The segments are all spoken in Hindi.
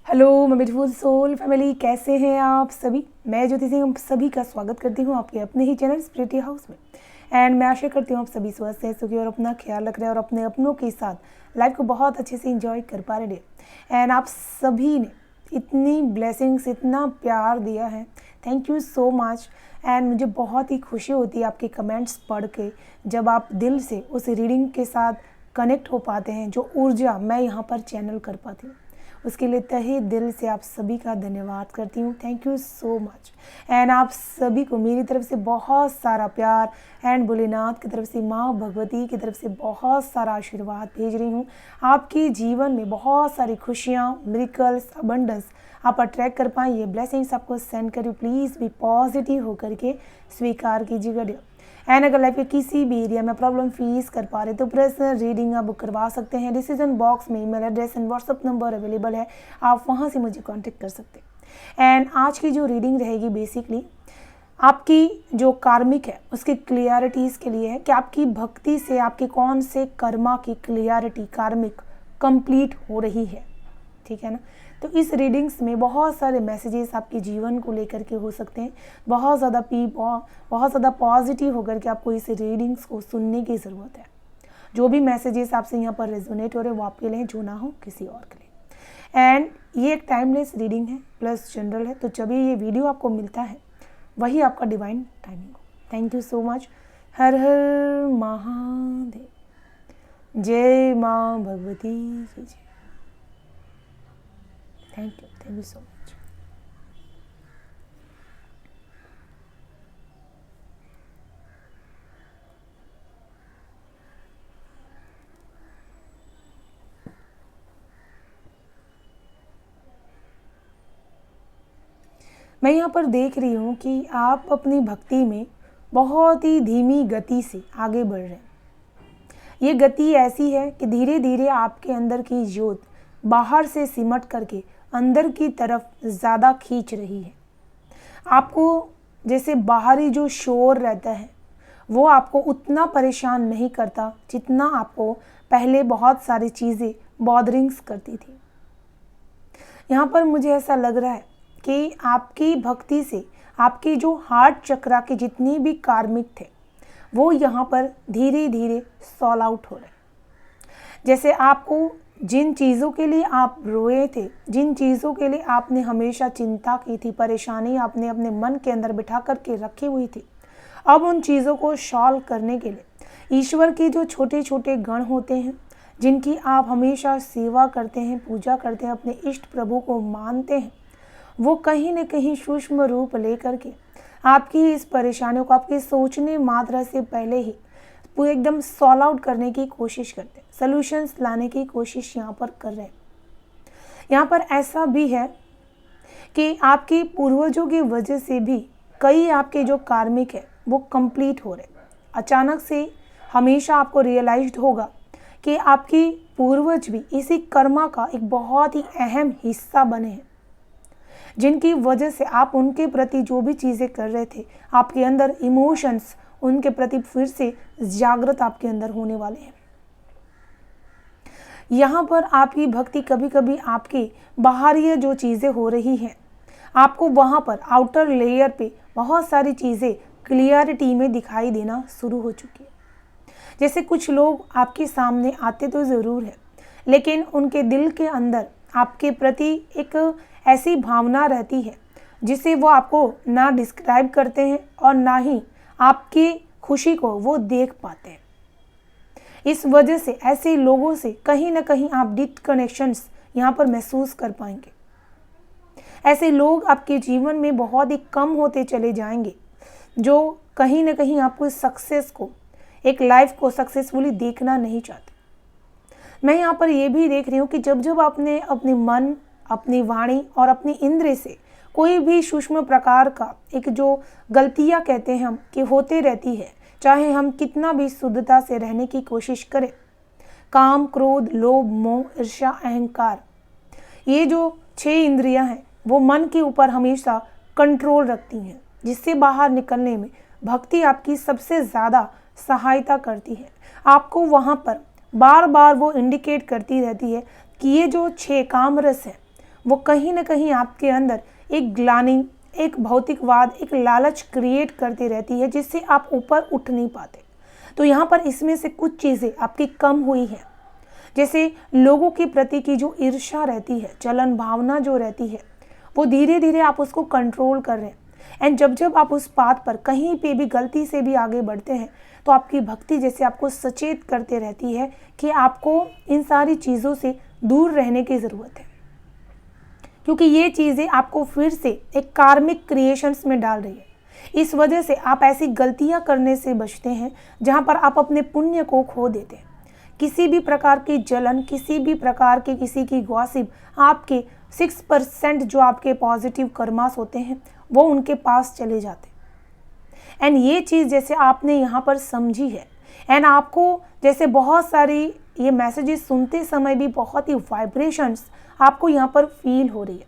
हेलो मैं ब्यूटीफुल सोल फैमिली, कैसे हैं आप सभी। मैं ज्योति सिंह आप सभी का स्वागत करती हूँ आपके अपने ही चैनल स्पिरिटी हाउस में। एंड मैं आशा करती हूँ आप सभी स्वस्थ हैं, सुखी और अपना ख्याल रख रहे हैं और अपने अपनों के साथ लाइफ को बहुत अच्छे से इंजॉय कर पा रहे हैं। एंड आप सभी ने इतनी ब्लेसिंग्स, इतना प्यार दिया है, thank you so much. And मुझे बहुत ही खुशी होती है आपके कमेंट्स पढ़ के, जब आप दिल से उस रीडिंग के साथ कनेक्ट हो पाते हैं। जो ऊर्जा मैं यहाँ पर चैनल कर पाती हूँ, उसके लिए तहे दिल से आप सभी का धन्यवाद करती हूँ। Thank you so much. And आप सभी को मेरी तरफ से बहुत सारा प्यार, एंड भोलेनाथ की तरफ से, माँ भगवती की तरफ से बहुत सारा आशीर्वाद भेज रही हूँ। आपके जीवन में बहुत सारी खुशियाँ, मिरेकल्स, अबंडेंस आप अट्रैक्ट कर पाएँ, ये ब्लेसिंग्स आपको सेंड करूँ। प्लीज़ भी पॉजिटिव होकर के स्वीकार कीजिएगा। एंड अगर लाइफ के किसी भी एरिया में प्रॉब्लम फेस कर पा रहे तो पर्सनल रीडिंग आप बुक करवा सकते हैं। डिसीजन बॉक्स में email address and WhatsApp number available है, आप वहां से मुझे कांटेक्ट कर सकते हैं। एंड आज की जो रीडिंग रहेगी बेसिकली आपकी जो कार्मिक है उसकी क्लियरिटीज़ के लिए है कि आपकी भक्ति से आपके कौन से कर्मा की क्लियरिटी कार्मिक कंप्लीट हो रही है, ठीक है ना। तो इस रीडिंग्स में बहुत सारे मैसेजेस आपके जीवन को लेकर के हो सकते हैं। बहुत ज़्यादा पॉजिटिव होकर के आपको इस रीडिंग्स को सुनने की ज़रूरत है। जो भी मैसेजेस आपसे यहाँ पर रेजोनेट हो रहे हैं वो आपके लिए, जो ना हो किसी और के लिए। एंड ये एक टाइमलेस रीडिंग है प्लस जनरल है, तो जब ये वीडियो आपको मिलता है वही आपका डिवाइन टाइमिंग हो। Thank you so much. हर हर महादेव। जय माँ भगवती की जय। Thank you so much. मैं यहाँ पर देख रही हूँ कि आप अपनी भक्ति में बहुत ही धीमी गति से आगे बढ़ रहे हैं। ये गति ऐसी है कि धीरे धीरे आपके अंदर की ज्योत बाहर से सिमट करके अंदर की तरफ ज़्यादा खींच रही है। आपको जैसे बाहरी जो शोर रहता है वो आपको उतना परेशान नहीं करता जितना आपको पहले बहुत सारी चीज़ें बॉदरिंग्स करती थी। यहाँ पर मुझे ऐसा लग रहा है कि आपकी भक्ति से आपकी जो हार्ट चक्रा के जितने भी कार्मिक थे वो यहाँ पर धीरे धीरे सॉल्व आउट हो रहे हैं। जैसे आपको जिन चीज़ों के लिए आप रोए थे, जिन चीज़ों के लिए आपने हमेशा चिंता की थी, परेशानी आपने अपने मन के अंदर बिठा करके रखी हुई थी, अब उन चीज़ों को सॉल्व करने के लिए ईश्वर के जो छोटे छोटे गण होते हैं, जिनकी आप हमेशा सेवा करते हैं, पूजा करते हैं, अपने इष्ट प्रभु को मानते हैं, वो कहीं न कहीं सूक्ष्म रूप लेकर के आपकी इस परेशानियों को आपके सोचने मात्रा से पहले ही पूरे एकदम सॉल्व आउट करने की कोशिश करते हैं, सॉल्यूशंस लाने की कोशिश यहाँ पर कर रहे हैं। यहाँ पर ऐसा भी है कि आपके पूर्वजों की वजह से भी कई आपके जो कार्मिक है वो कंप्लीट हो रहे हैं। अचानक से हमेशा आपको रियलाइज्ड होगा कि आपकी पूर्वज भी इसी कर्मा का एक बहुत ही अहम हिस्सा बने हैं, जिनकी वजह से आप उनके प्रति जो भी चीज़ें कर रहे थे, आपके अंदर इमोशंस उनके प्रति फिर से जागृत आपके अंदर होने वाले हैं। यहाँ पर आपकी भक्ति कभी कभी आपकी बाहरी जो चीज़ें हो रही हैं, आपको वहाँ पर आउटर लेयर पे बहुत सारी चीज़ें क्लियरिटी में दिखाई देना शुरू हो चुकी है। जैसे कुछ लोग आपके सामने आते तो ज़रूर है, लेकिन उनके दिल के अंदर आपके प्रति एक ऐसी भावना रहती है जिसे वो आपको ना डिस्क्राइब करते हैं और ना ही आपकी खुशी को वो देख पाते हैं। इस वजह से ऐसे लोगों से कहीं ना कहीं आप डिस्कनेक्शंस यहाँ पर महसूस कर पाएंगे। ऐसे लोग आपके जीवन में बहुत ही कम होते चले जाएंगे, जो कहीं ना कहीं आपको सक्सेस को, एक लाइफ को सक्सेसफुली देखना नहीं चाहते। मैं यहाँ पर ये भी देख रही हूँ कि जब जब आपने अपने मन, अपनी वाणी और अपनी इंद्रिय से कोई भी सूक्ष्म प्रकार का एक जो गलतियाँ कहते हैं हम कि होते रहती है, चाहे हम कितना भी शुद्धता से रहने की कोशिश करें, काम, क्रोध, लोभ, मोह, ईर्ष्या, अहंकार, ये जो 6 इंद्रियां हैं वो मन के ऊपर हमेशा कंट्रोल रखती हैं, जिससे बाहर निकलने में भक्ति आपकी सबसे ज़्यादा सहायता करती है। आपको वहाँ पर बार बार वो इंडिकेट करती रहती है कि ये जो 6 काम रस है वो कहीं ना कहीं आपके अंदर एक ग्लानि, एक भौतिकवाद, एक लालच क्रिएट करती रहती है, जिससे आप ऊपर उठ नहीं पाते। तो यहाँ पर इसमें से कुछ चीज़ें आपकी कम हुई हैं, जैसे लोगों के प्रति की जो ईर्ष्या रहती है, जलन भावना जो रहती है, वो धीरे धीरे आप उसको कंट्रोल कर रहे हैं। एंड जब जब आप उस पाथ पर कहीं पे भी गलती से भी आगे बढ़ते हैं, तो आपकी भक्ति जैसे आपको सचेत करते रहती है कि आपको इन सारी चीज़ों से दूर रहने की ज़रूरत है, क्योंकि ये चीज़ें आपको फिर से एक कार्मिक क्रिएशंस में डाल रही है। इस वजह से आप ऐसी गलतियां करने से बचते हैं जहां पर आप अपने पुण्य को खो देते हैं। किसी भी प्रकार की जलन, किसी भी प्रकार की किसी की गॉसिप, आपके 6% जो आपके पॉजिटिव कर्मास होते हैं वो उनके पास चले जाते हैं। एंड ये चीज़ जैसे आपने यहाँ पर समझी है, एंड आपको जैसे बहुत सारी ये मैसेजेस सुनते समय भी बहुत ही वाइब्रेशंस आपको यहाँ पर फील हो रही है।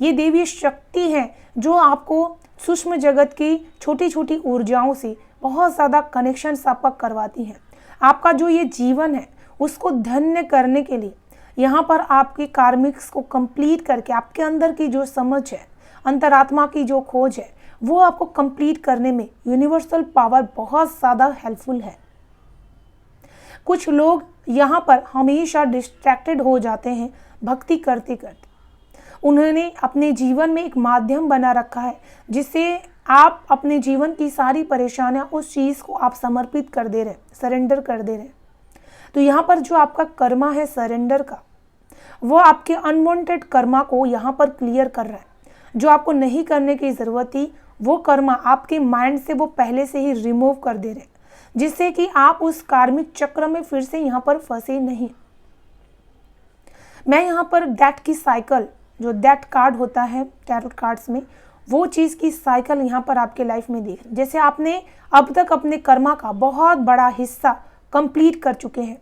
ये देवी शक्ति है जो आपको सूक्ष्म जगत की छोटी छोटी ऊर्जाओं से बहुत ज़्यादा कनेक्शंस आपका करवाती हैं। आपका जो ये जीवन है उसको धन्य करने के लिए यहाँ पर आपके कार्मिक्स को कंप्लीट करके आपके अंदर की जो समझ है, अंतरात्मा की जो खोज है, वो आपको कंप्लीट करने में यूनिवर्सल पावर बहुत ज़्यादा हेल्पफुल है। कुछ लोग यहाँ पर हमेशा डिस्ट्रैक्टेड हो जाते हैं भक्ति करते करते। उन्होंने अपने जीवन में एक माध्यम बना रखा है जिससे आप अपने जीवन की सारी परेशानियां उस चीज़ को आप समर्पित कर दे रहे, सरेंडर कर दे रहे। तो यहाँ पर जो आपका कर्मा है सरेंडर का, वो आपके अनवांटेड कर्मा को यहाँ पर क्लियर कर रहा है। जो आपको नहीं करने की ज़रूरत थी वो कर्मा आपके माइंड से वो पहले से ही रिमूव कर दे रहे, जिससे कि आप उस कार्मिक चक्र में फिर से यहाँ पर फंसे नहीं। मैं यहाँ पर डेथ की साइकिल, जो डेथ कार्ड होता है टैरो कार्ड्स में, वो चीज़ की साइकिल यहाँ पर आपके लाइफ में देख, जैसे आपने अब तक अपने कर्मा का बहुत बड़ा हिस्सा कंप्लीट कर चुके हैं,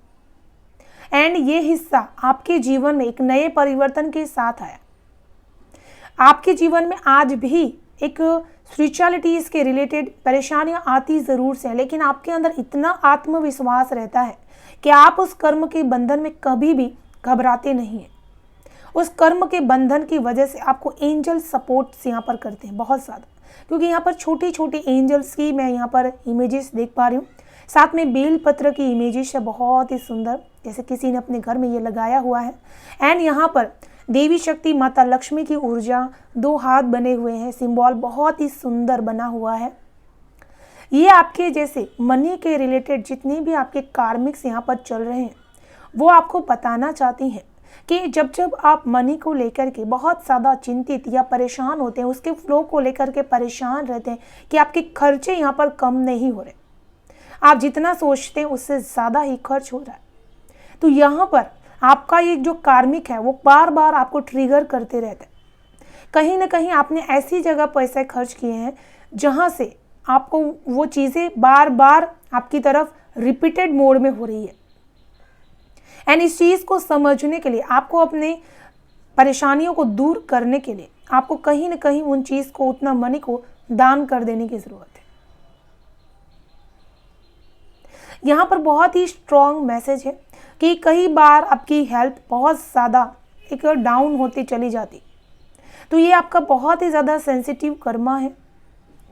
एंड ये हिस्सा आपके जीवन में एक नए परिवर्तन के साथ आया। आपके जीवन में आज भी एक स्पिरिचुअलिटी के रिलेटेड परेशानियां आती ज़रूर से हैं, लेकिन आपके अंदर इतना आत्मविश्वास रहता है कि आप उस कर्म के बंधन में कभी भी घबराते नहीं हैं। उस कर्म के बंधन की वजह से आपको एंजल सपोर्ट्स यहाँ पर करते हैं बहुत ज़्यादा, क्योंकि यहाँ पर छोटी छोटी एंजल्स की मैं यहाँ पर इमेजेस देख पा रही हूँ। साथ में बेलपत्र की इमेजेस है बहुत ही सुंदर, जैसे किसी ने अपने घर में ये लगाया हुआ है। एंड यहाँ पर देवी शक्ति माता लक्ष्मी की ऊर्जा, 2 हाथ बने हुए हैं, सिंबल बहुत ही सुंदर बना हुआ है। ये आपके जैसे मनी के रिलेटेड जितने भी आपके कार्मिक्स यहाँ पर चल रहे हैं वो आपको बताना चाहती हैं कि जब जब आप मनी को लेकर के बहुत ज़्यादा चिंतित या परेशान होते हैं, उसके फ्लो को लेकर के परेशान रहते हैं कि आपके खर्चे यहाँ पर कम नहीं हो रहे, आप जितना सोचते हैं उससे ज़्यादा ही खर्च हो रहा है, तो यहाँ पर आपका ये जो कार्मिक है वो बार बार आपको ट्रिगर करते रहते हैं। कहीं ना कहीं आपने ऐसी जगह पैसे खर्च किए हैं जहाँ से आपको वो चीज़ें बार बार आपकी तरफ रिपीटेड मोड में हो रही है। एंड इस चीज़ को समझने के लिए, आपको अपने परेशानियों को दूर करने के लिए आपको कहीं ना कहीं उन चीज़ को, उतना मनी को दान कर देने की ज़रूरत है। यहाँ पर बहुत ही स्ट्रॉन्ग मैसेज है कि कई बार आपकी हेल्थ बहुत ज़्यादा एक डाउन होती चली जाती, तो ये आपका बहुत ही ज़्यादा सेंसिटिव कर्मा है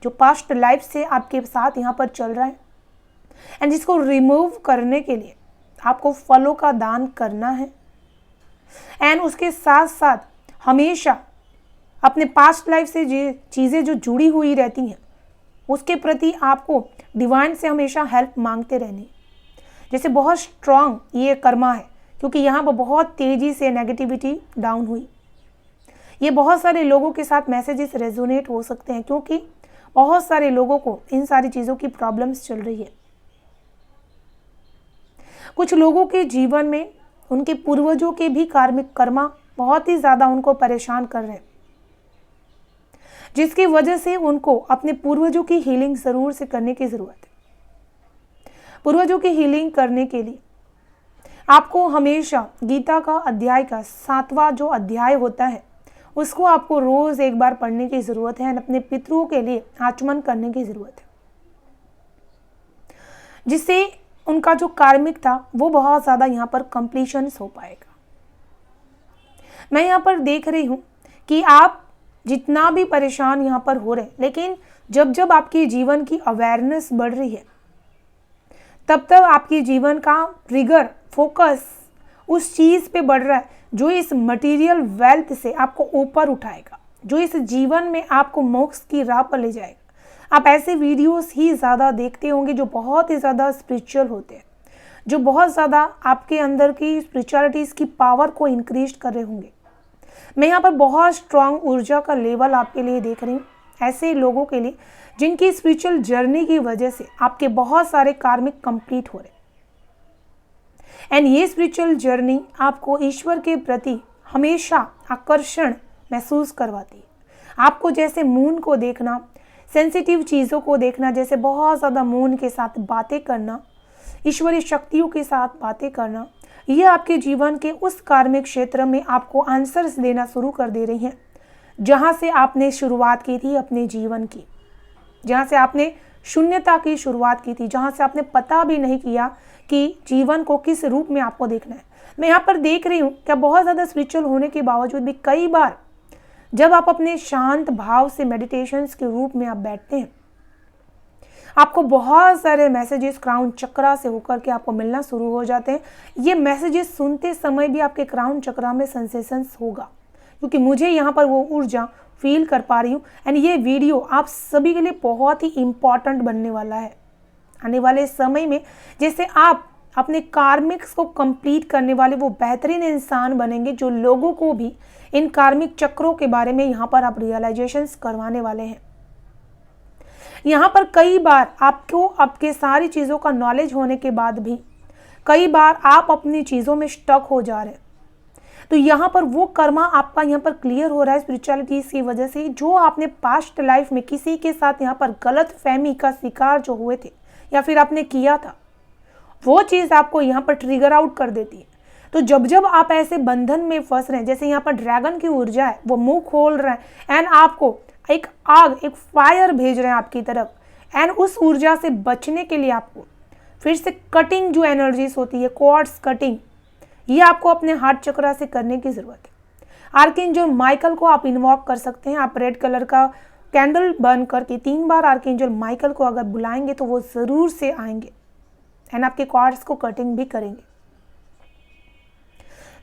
जो पास्ट लाइफ से आपके साथ यहाँ पर चल रहा है। एंड जिसको रिमूव करने के लिए आपको फलों का दान करना है। एंड उसके साथ साथ हमेशा अपने पास्ट लाइफ से जो चीज़ें जो जुड़ी हुई रहती हैं उसके प्रति आपको डिवाइन से हमेशा हेल्प मांगते रहनी। जैसे बहुत स्ट्रॉन्ग ये कर्मा है, क्योंकि यहाँ पर बहुत तेज़ी से नेगेटिविटी डाउन हुई। ये बहुत सारे लोगों के साथ मैसेजेस रेजोनेट हो सकते हैं, क्योंकि बहुत सारे लोगों को इन सारी चीज़ों की प्रॉब्लम्स चल रही है। कुछ लोगों के जीवन में उनके पूर्वजों के भी कार्मिक कर्मा बहुत ही ज़्यादा उनको परेशान कर रहे हैं, जिसकी वजह से उनको अपने पूर्वजों की हीलिंग ज़रूर से करने की ज़रूरत है। पूर्वजों की हीलिंग करने के लिए आपको हमेशा गीता का अध्याय का 7वां जो अध्याय होता है उसको आपको रोज़ एक बार पढ़ने की ज़रूरत है। अपने पितरों के लिए आचमन करने की ज़रूरत है, जिससे उनका जो कार्मिक था वो बहुत ज़्यादा यहाँ पर कंप्लीशंस हो पाएगा। मैं यहाँ पर देख रही हूँ कि आप जितना भी परेशान यहाँ पर हो रहे, लेकिन जब जब आपके जीवन की अवेयरनेस बढ़ रही है, तब तब आपके जीवन का ट्रिगर फोकस उस चीज़ पे बढ़ रहा है जो इस मटेरियल वेल्थ से आपको ऊपर उठाएगा, जो इस जीवन में आपको मोक्ष की राह पर ले जाएगा। आप ऐसे वीडियोस ही ज़्यादा देखते होंगे जो बहुत ही ज़्यादा स्पिरिचुअल होते हैं, जो बहुत ज़्यादा आपके अंदर की स्पिरिचुअलिटीज़ की पावर को इंक्रीज कर रहे होंगे। मैं यहाँ पर बहुत स्ट्रांग ऊर्जा का लेवल आपके लिए देख रही हूँ, ऐसे लोगों के लिए जिनकी स्पिरिचुअल जर्नी की वजह से आपके बहुत सारे कार्मिक कंप्लीट हो रहे। एंड ये स्पिरिचुअल जर्नी आपको ईश्वर के प्रति हमेशा आकर्षण महसूस करवाती है। आपको जैसे मून को देखना, सेंसिटिव चीज़ों को देखना, जैसे बहुत ज़्यादा मून के साथ बातें करना, ईश्वरीय शक्तियों के साथ बातें करना, ये आपके जीवन के उस कार्मिक क्षेत्र में आपको आंसर्स देना शुरू कर दे रही हैं जहाँ से आपने शुरुआत की थी अपने जीवन की, जहाँ से आपने शून्यता की शुरुआत की थी, जहाँ से आपने पता भी नहीं किया कि जीवन को किस रूप में आपको देखना है। मैं यहाँ पर देख रही हूँ कि बहुत ज़्यादा स्पिरिचुअल होने के बावजूद भी कई बार जब आप अपने शांत भाव से मेडिटेशंस के रूप में आप बैठते हैं, आपको बहुत सारे मैसेजेस क्राउन चक्रा से होकर के आपको मिलना शुरू हो जाते हैं। ये मैसेजेस सुनते समय भी आपके क्राउन चक्रा में सेंसेशंस होगा, क्योंकि मुझे यहाँ पर वो ऊर्जा फील कर पा रही हूँ। एंड ये वीडियो आप सभी के लिए बहुत ही इम्पॉर्टेंट बनने वाला है। आने वाले समय में जैसे आप अपने कार्मिक्स को कंप्लीट करने वाले वो बेहतरीन इंसान बनेंगे जो लोगों को भी इन कार्मिक चक्रों के बारे में यहाँ पर आप रियलाइजेशंस करवाने वाले हैं। यहाँ पर कई बार आपको आपके सारी चीज़ों का नॉलेज होने के बाद भी कई बार आप अपनी चीज़ों में स्टक हो जा रहे हैं, तो यहाँ पर वो कर्मा आपका यहाँ पर क्लियर हो रहा है स्पिरिचुअलिटीज़ की वजह से। जो आपने पास्ट लाइफ में किसी के साथ यहाँ पर गलत फहमी का शिकार जो हुए थे या फिर आपने किया था, वो चीज़ आपको यहाँ पर ट्रिगर आउट कर देती है। तो जब जब आप ऐसे बंधन में फंस रहे हैं, जैसे यहाँ पर ड्रैगन की ऊर्जा है, वो मुंह खोल रहा है एंड आपको एक आग, एक फायर भेज रहे हैं आपकी तरफ, एंड उस ऊर्जा से बचने के लिए आपको फिर से कटिंग जो एनर्जीज होती है, क्वार्ट्स कटिंग, ये आपको अपने हार्ट चक्रा से करने की ज़रूरत है। आर्कएंजल माइकल को आप इन्वॉक कर सकते हैं। आप रेड कलर का कैंडल बर्न करके 3 बार आर्कएंजल माइकल को अगर बुलाएंगे तो वो ज़रूर से आएंगे एंड आपके क्वार्ट्स को कटिंग भी करेंगे।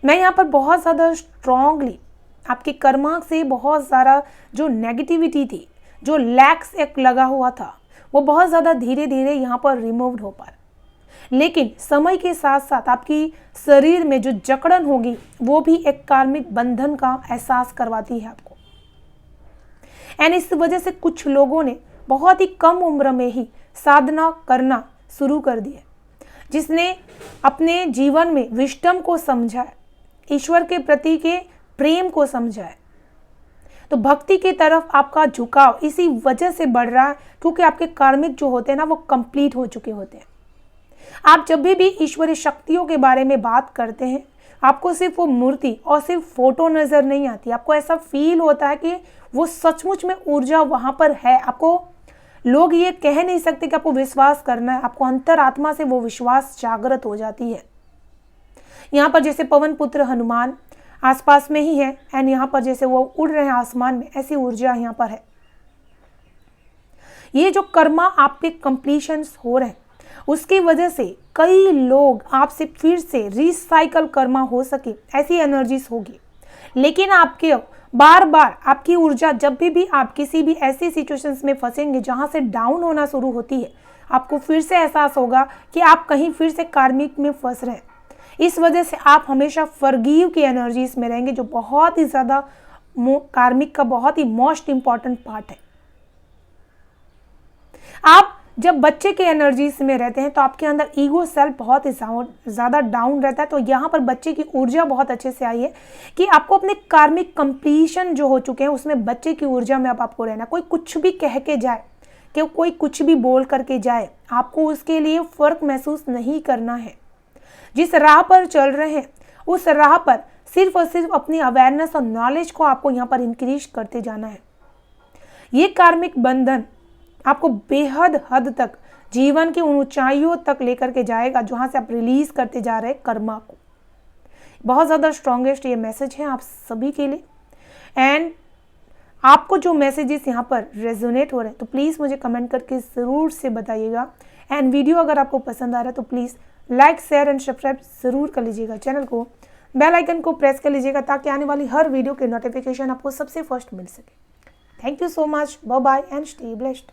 मैं यहाँ पर बहुत ज़्यादा स्ट्रांगली आपके कर्मा से बहुत सारा जो नेगेटिविटी थी, जो लैक्स एक लगा हुआ था, वो बहुत ज़्यादा धीरे धीरे यहाँ पर रिमूव्ड हो पा रहा। लेकिन समय के साथ साथ आपकी शरीर में जो जकड़न होगी वो भी एक कार्मिक बंधन का एहसास करवाती है आपको। एंड इस वजह से कुछ लोगों ने बहुत ही कम उम्र में ही साधना करना शुरू कर दी है, जिसने अपने जीवन में विजडम को समझा है, ईश्वर के प्रति के प्रेम को समझा है। तो भक्ति की तरफ आपका झुकाव इसी वजह से बढ़ रहा है क्योंकि आपके कार्मिक जो होते हैं ना, वो कंप्लीट हो चुके होते हैं। आप जब भी ईश्वरीय शक्तियों के बारे में बात करते हैं, आपको सिर्फ वो मूर्ति और सिर्फ फोटो नजर नहीं आती, आपको ऐसा फील होता है कि वो सचमुच में ऊर्जा वहाँ पर है। आपको लोग ये कह नहीं सकते कि आपको विश्वास करना है, आपको अंतरात्मा से वो विश्वास जागृत हो जाती है। यहाँ पर जैसे पवन पुत्र हनुमान आसपास में ही है एंड यहाँ पर जैसे वो उड़ रहे हैं आसमान में, ऐसी ऊर्जा यहाँ पर है। ये जो कर्मा आप पे कंप्लीशंस हो रहे हैं, उसकी वजह से कई लोग आपसे फिर से रिसाइकल कर्मा हो सके, ऐसी एनर्जीज होगी। लेकिन आपके बार बार आपकी ऊर्जा जब भी आप किसी भी ऐसी सिचुएशंस में फंसेंगे जहाँ से डाउन होना शुरू होती है, आपको फिर से एहसास होगा कि आप कहीं फिर से कार्मिक में फंस रहे हैं। इस वजह से आप हमेशा फॉरगिव की एनर्जीज में रहेंगे, जो बहुत ही ज़्यादा कार्मिक का बहुत ही मोस्ट इंपॉर्टेंट पार्ट है। आप जब बच्चे के एनर्जीज में रहते हैं तो आपके अंदर ईगो सेल्फ बहुत ही ज़्यादा डाउन रहता है। तो यहाँ पर बच्चे की ऊर्जा बहुत अच्छे से आई है कि आपको अपने कार्मिक कंप्लीशन जो हो चुके हैं उसमें बच्चे की ऊर्जा में अब आपको रहना। कोई कुछ भी कह के जाए, कि कोई कुछ भी बोल करके जाए, आपको उसके लिए फ़र्क महसूस नहीं करना है। जिस राह पर चल रहे हैं उस राह पर सिर्फ और सिर्फ अपनी अवेयरनेस और नॉलेज को आपको यहाँ पर इंक्रीज करते जाना है। ये कार्मिक बंधन आपको बेहद हद तक जीवन की उन ऊंचाइयों तक लेकर के जाएगा जहाँ से आप रिलीज करते जा रहे कर्मा को। बहुत ज़्यादा स्ट्रॉन्गेस्ट ये मैसेज है आप सभी के लिए। एंड आपको जो मैसेजेस यहाँ पर रेजोनेट हो रहे हैं तो प्लीज़ मुझे कमेंट करके ज़रूर से बताइएगा। एंड वीडियो अगर आपको पसंद आ रहा है तो please like share and subscribe ज़रूर कर लीजिएगा चैनल को, बेल आइकन को प्रेस कर लीजिएगा ताकि आने वाली हर वीडियो के नोटिफिकेशन आपको सबसे फर्स्ट मिल सके। Thank you so much, bye bye and stay blessed.